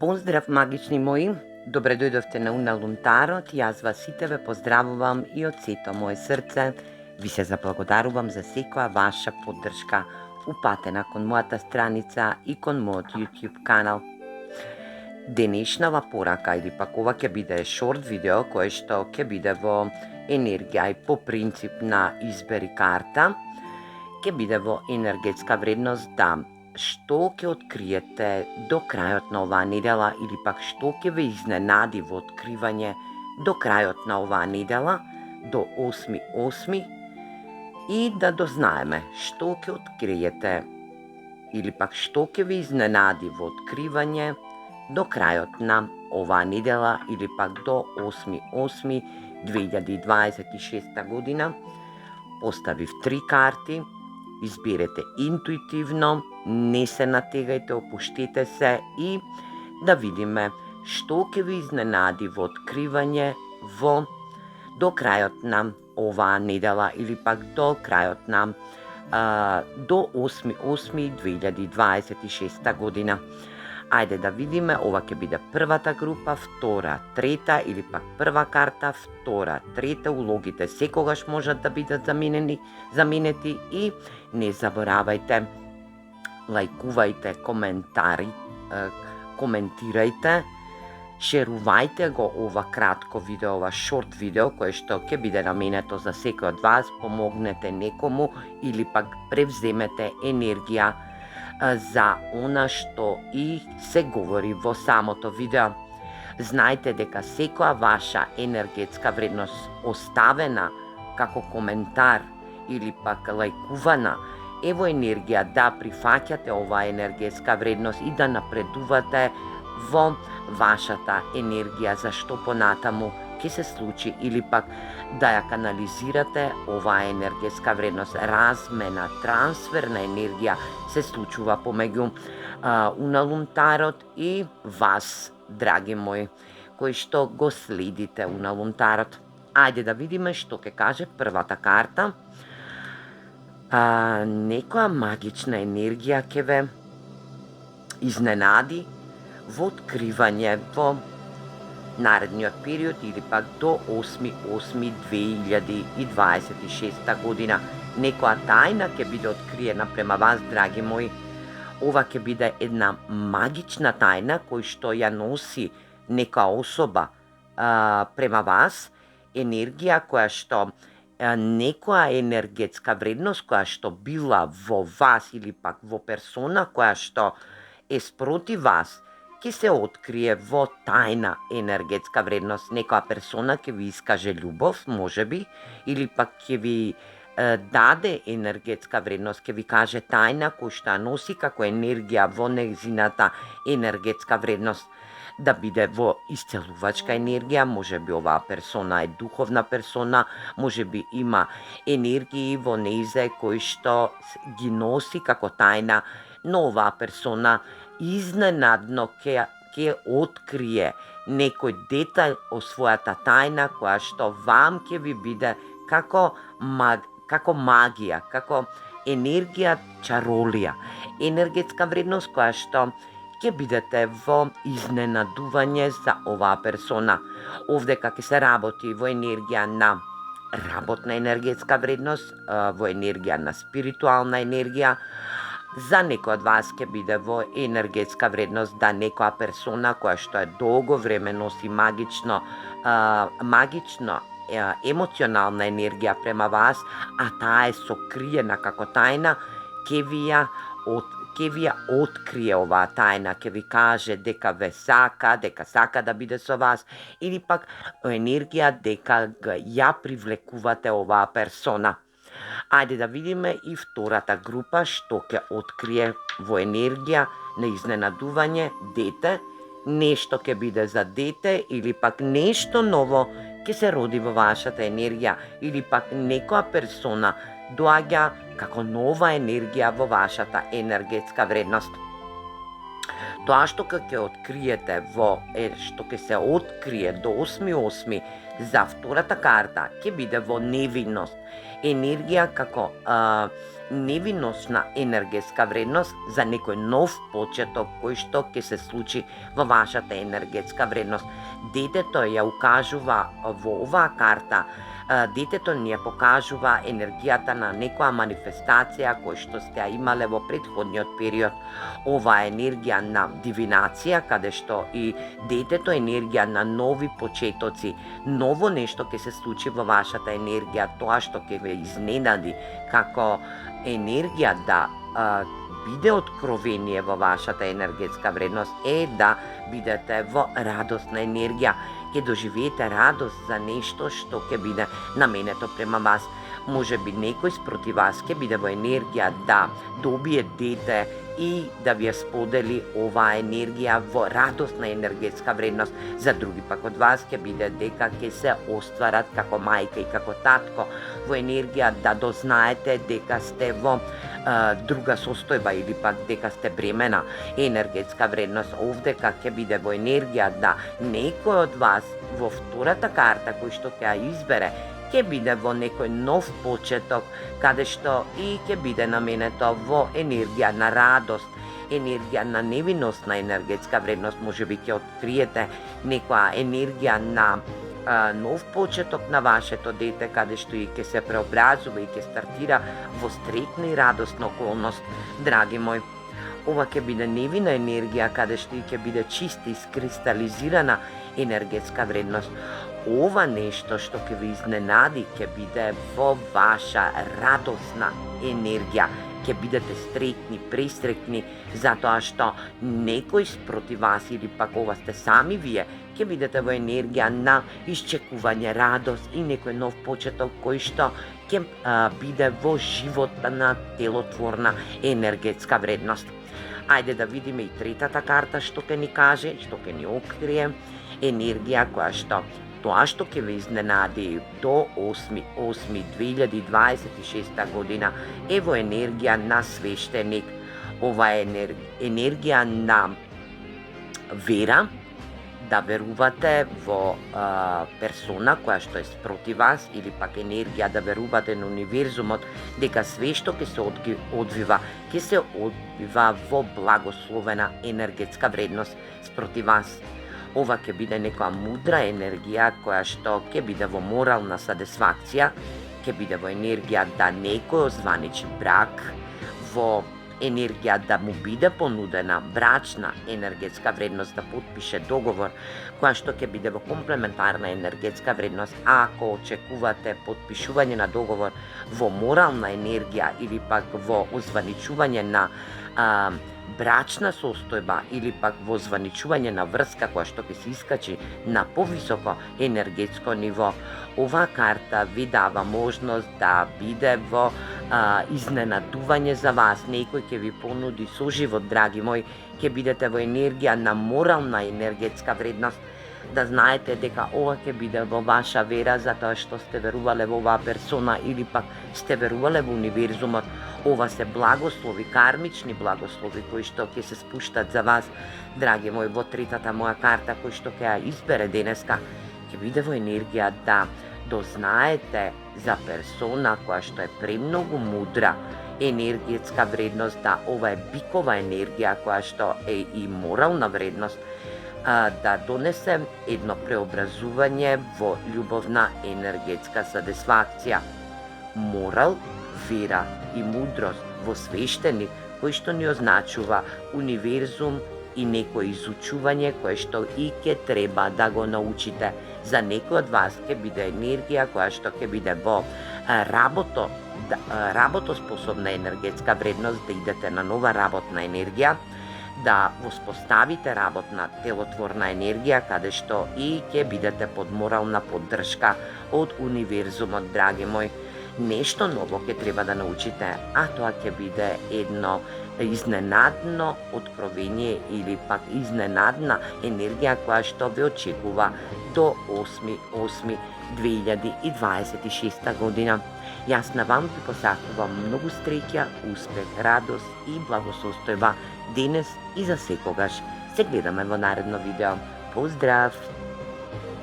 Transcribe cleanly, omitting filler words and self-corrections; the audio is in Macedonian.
Поздрав, магични мои! Добре дојдовте на Уналунтарот. Јас вас сите ве поздравувам и од сето мое срце ви се заблагодарувам за секоја ваша поддршка упатена кон мојата страница и кон мојот YouTube канал. Денешнава порака или пак ова ќе биде шорт видео кое што ќе биде во енергија и по принцип на избери карта. Ќе биде во енергетска вредност да што ќе откриете до крајот на оваа недела или пак што ќе ве изненади во откривање до крајот на оваа недела, до 8.8. И да дознаеме што ќе откриете или пак што ќе ве изненади во откривање до крајот на оваа недела или пак до 8.8.2026 година. Поставив 3 карти. Изберете интуитивно, не се натегајте, опуштете се и да видиме што ќе ви изненади во откривање до крајот на оваа недела или пак до крајот на до 8.8.2026 година. Ајде да видиме, ова ќе биде првата група, втора, трета или пак прва карта, втора, трета. Улогите секогаш можат да бидат заменети и не заборавајте, лајкувајте, коментирајте, шерувајте го ова кратко видео, ова шорт видео кое што ќе биде наменето за секој од вас. Помогнете некому или пак превземете енергија за она што и се говори во самото видео. Знајте дека секоја ваша енергетска вредност оставена како коментар или пак лајкувана е во енергија да прифаќате оваа енергетска вредност и да напредувате во вашата енергија за што понатаму ќе се случи или пак да ја канализирате оваа енергетска вредност. Размена, трансфер на енергија се случува помеѓу Уналунтарот и вас, драги мои, кои што го следите Уналунтарот. Ајде да видиме што ќе каже првата карта. Некоја магична енергија ќе ве изненади во откривање во наредниот период или пак до 8.8.2026 година. Некоја тајна ќе биде откриена према вас, драги мои. Ова ќе биде една магична тајна кој што ја носи нека особа према вас, енергија која што некоја енергетска вредност која што била во вас или пак во персона која што е спротив вас, ќе се открие во тајна енергетска вредност. Некоја персона ќе ви искаже љубов, можеби, или пак ќе ви даде енергетска вредност, ќе ви каже тајна кој што носи како енергија во нејзината енергетска вредност. Да биде во исцелувачка енергија, можеби оваа персона е духовна персона, можеби има енергии во нејзе кои што ги носи како тајна, но оваа персона изненадно ќе открие некој детај од својата тајна која што вам ќе ви биде како магија, како енергија чаролија, енергетска вредност која што ќе бидете во изненадување за оваа персона. Овдека ќе се работи во енергија на работна енергетска вредност, во енергија на спиритуална енергија. За некој од вас ќе биде во енергетска вредност да некоја персона која што е долго време носи магично емоционална енергија према вас, а таа е сокриена како тајна, ќе ви ја открие оваа тајна, ќе ви каже дека ве сака, дека сака да биде со вас, или пак енергија дека ја привлекувате оваа персона. Ајде да видиме и втората група што ќе открие во енергија на изненадување дете. Нешто ќе биде за дете или пак нешто ново ќе се роди во вашата енергија или пак некоја персона доаѓа како нова енергија во вашата енергетска вредност. Тоа што ќе откриете што ќе се открие до 8.8. за втората карта ќе биде во невинност. Енергија како невиносна енергетска вредност за некој нов почеток кој што ќе се случи во вашата енергетска вредност. Детето ја укажува во оваа карта, детето ни ја покажува енергијата на некоја манифестација кој што сте ја имале во претходниот период. Ова е енергија на дивинација, каде што и детето е енергија на нови почетоци, ново нешто ќе се случи во вашата енергија, тоа што ќе ве изненади како енергија да биде откровение во вашата енергетска вредност е да бидете во радосна енергија, ќе доживеете радост за нешто што ќе биде наменето према вас. Може би некој спроти вас ќе биде во енергија да добие дете и да ви ја сподели оваа енергија во радосна енергетска вредност. За други пак од вас ќе биде дека ќе се остварат како мајка и како татко во енергија да дознаете дека сте во друга состојба или пак дека сте бремена енергетска вредност. Овдека ќе биде во енергија да некој од вас во втората карта кој што ќе ја избере ќе биде во некој нов почеток, каде што и ќе биде наменето во енергија на радост, енергија на невиносна енергетска вредност. Може би ќе откриете некоја енергија на нов почеток на вашето дете, каде што и ќе се преобразува и ќе стартира во среќна и радосна околност, драги мои. Ова ќе биде невина енергија, каде што и ќе биде чиста и искристализирана енергетска вредност. Ова нешто што ќе ви изненади ќе биде во ваша радосна енергија. Ќе бидете среќни, пресреќни, затоа што некој спроти вас или пак ова сте сами вие, ќе бидете во енергија на исчекување, радост и некој нов почеток кој што ќе биде во животна телотворна енергетска вредност. Ајде да видиме и третата карта што ќе ни каже, што ќе ни открие енергија која што тоа што ќе ве изненади до 8.8.2026 година е во енергија на свештеник. Ова е енергија на вера, да верувате во персона која што е спроти вас или пак енергија да верувате на универзумот дека све што ќе се одвива во благословена енергетска вредност спроти вас. Ова ќе биде некоја мудра енергија која што ќе биде во морална сатисфакција, ќе биде во енергија да некој озваничи брак, во енергија да му биде понудена брачна енергетска вредност, да потпише договор која што ќе биде во комплементарна енергетска вредност. А ако очекувате потпишување на договор во морална енергија или пак во озваничување на брачна состојба или пак во званичување на врска која што ќе се искачи на повисоко енергетско ниво, оваа карта ви дава можност да биде во изненадување за вас. Некој ќе ви понуди соживот, драги мои, ќе бидете во енергија на морална енергетска вредност, да знаете дека ова ќе биде во ваша вера затоа што сте верувале во оваа персона или пак сте верувале во универзумот. Ова се благослови, кармични благослови кои што ќе се спуштат за вас, драги мои, во третата моја карта кој што ќе ја избере денеска, ќе биде во енергија да дознаете за персона која што е премногу мудра, енергетска вредност, да ова е бикова енергија која што е и морална вредност, да донесе едно преобразување во љубовна енергетска сатисфакција. Морал, вера и мудрост во свештеник кој што ни означува универзум и некој изучување кое што и ќе треба да го научите. За некој од вас ќе биде енергија која што ќе биде во работоспособна енергетска вредност, да идете на нова работна енергија, да воспоставите работна телотворна енергија, каде што и ќе бидете под морална поддршка од универзумот, драги мои. Нешто ново ќе треба да научите, а тоа ќе биде едно изненадно откровение или пак изненадна енергија која што ве очекува до 8.8.2026 година. Јас на вам ви посакувам многу среќа, успех, радост и благосостојба денес и за секогаш. Се гледаме во наредно видео. Поздрав!